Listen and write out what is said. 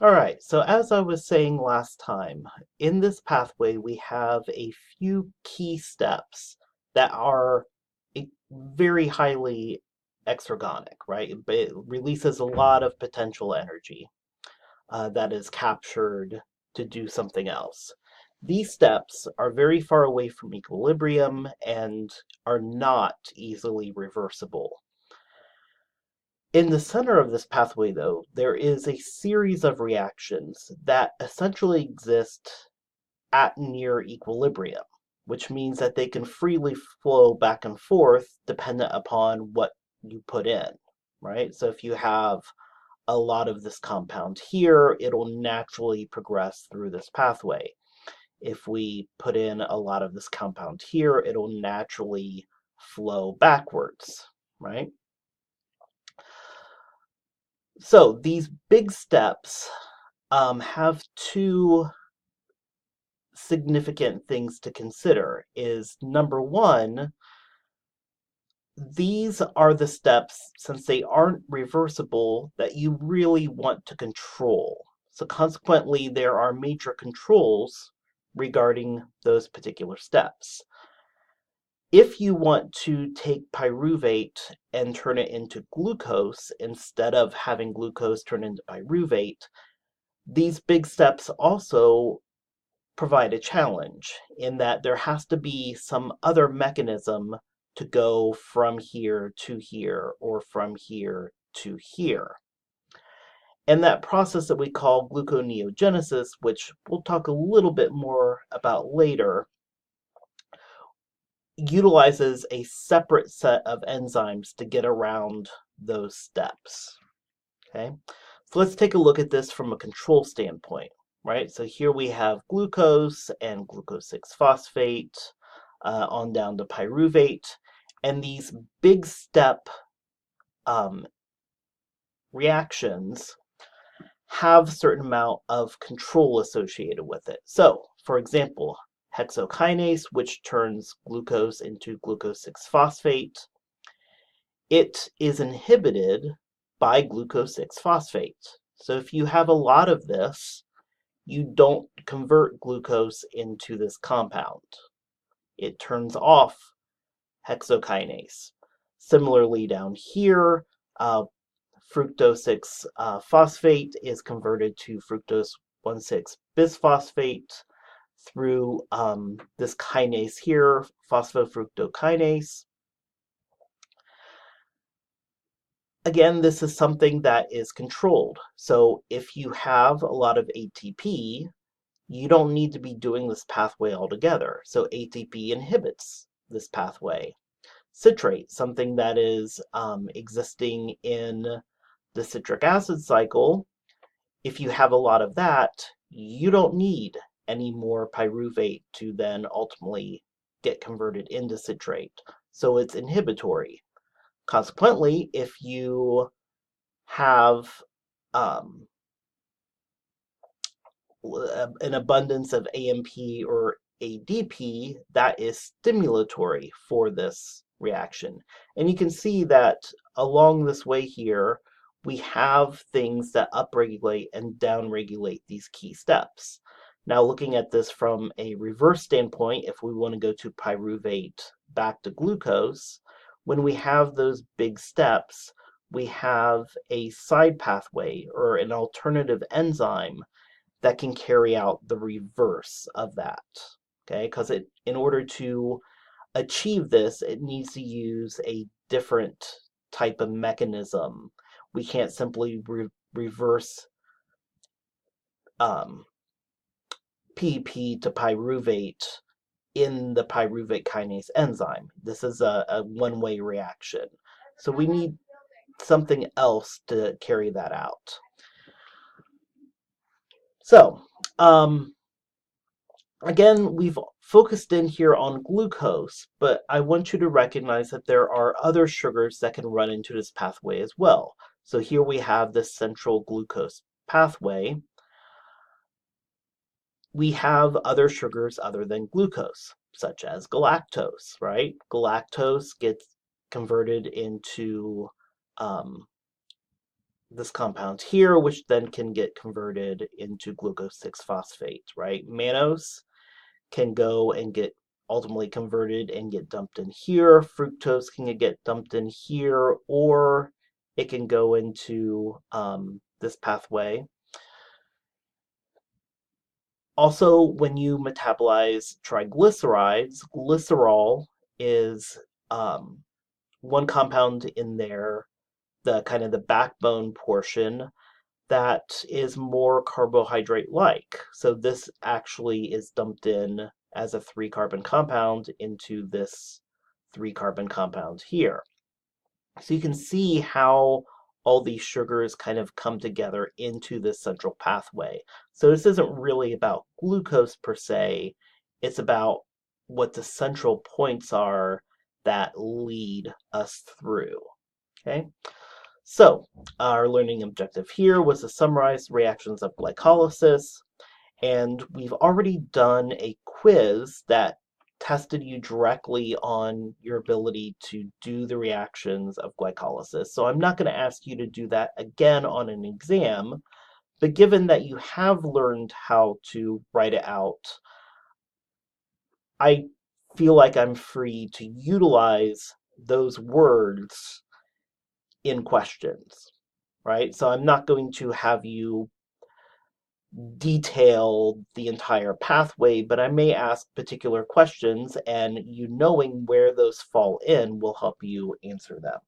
All right, so as I was saying last time, in this pathway we have a few key steps that are very highly exergonic, right? It releases a lot of potential energy that is captured to do something else. These steps are very far away from equilibrium and are not easily reversible. In the center of this pathway, though, there is a series of reactions that essentially exist at near equilibrium, which means that they can freely flow back and forth dependent upon what you put in, right? So if you have a lot of this compound here, it'll naturally progress through this pathway. If we put in a lot of this compound here, it'll naturally flow backwards, right? So these big steps have two significant things to consider. Is number one, these are the steps, since they aren't reversible, that you really want to control. So consequently, there are major controls regarding those particular steps. If you want to take pyruvate and turn it into glucose instead of having glucose turn into pyruvate, these big steps also provide a challenge in that there has to be some other mechanism to go from here to here or from here to here. And that process that we call gluconeogenesis, which we'll talk a little bit more about later, utilizes a separate set of enzymes to get around those steps. Okay, so let's take a look at this from a control standpoint, right? So here we have glucose and glucose 6-phosphate on down to pyruvate, and these big step um, reactions have a certain amount of control associated with it. So, for example, hexokinase, which turns glucose into glucose 6-phosphate, it is inhibited by glucose 6-phosphate. So if you have a lot of this, you don't convert glucose into this compound. It turns off hexokinase. Similarly, down here, fructose 6-phosphate is converted to fructose 1,6 bisphosphate through this kinase here, phosphofructokinase. Again, this is something that is controlled. So if you have a lot of ATP, you don't need to be doing this pathway altogether. So ATP inhibits this pathway. Citrate, something that is existing in the citric acid cycle, if you have a lot of that, you don't need any more pyruvate to then ultimately get converted into citrate. So it's inhibitory. Consequently, if you have um, an abundance of AMP or ADP, that is stimulatory for this reaction. And you can see that along this way here, we have things that upregulate and downregulate these key steps. Now, looking at this from a reverse standpoint, if we want to go to pyruvate back to glucose, when we have those big steps, we have a side pathway or an alternative enzyme that can carry out the reverse of that. Okay, because in order to achieve this, it needs to use a different type of mechanism. We can't simply reverse um, PP to pyruvate in the pyruvate kinase enzyme. This is a one-way reaction. So we need something else to carry that out. So, again, we've focused in here on glucose, but I want you to recognize that there are other sugars that can run into this pathway as well. So here we have the central glucose pathway. We have other sugars other than glucose, such as galactose, right? Galactose gets converted into um, this compound here, which then can get converted into glucose 6-phosphate, right? Mannose can go and get ultimately converted and get dumped in here. Fructose can get dumped in here, or it can go into this pathway. Also, when you metabolize triglycerides, glycerol is one compound in there, the kind of the backbone portion that is more carbohydrate-like. So this actually is dumped in as a 3-carbon compound into this 3-carbon compound here. So you can see how all these sugars kind of come together into this central pathway. So this isn't really about glucose per se, it's about what the central points are that lead us through. Okay? So, our learning objective here was to summarize reactions of glycolysis, and we've already done a quiz that tested you directly on your ability to do the reactions of glycolysis. So I'm not going to ask you to do that again on an exam, but given that you have learned how to write it out, I feel like I'm free to utilize those words in questions, right? So I'm not going to have you detail the entire pathway, but I may ask particular questions, and you knowing where those fall in will help you answer them.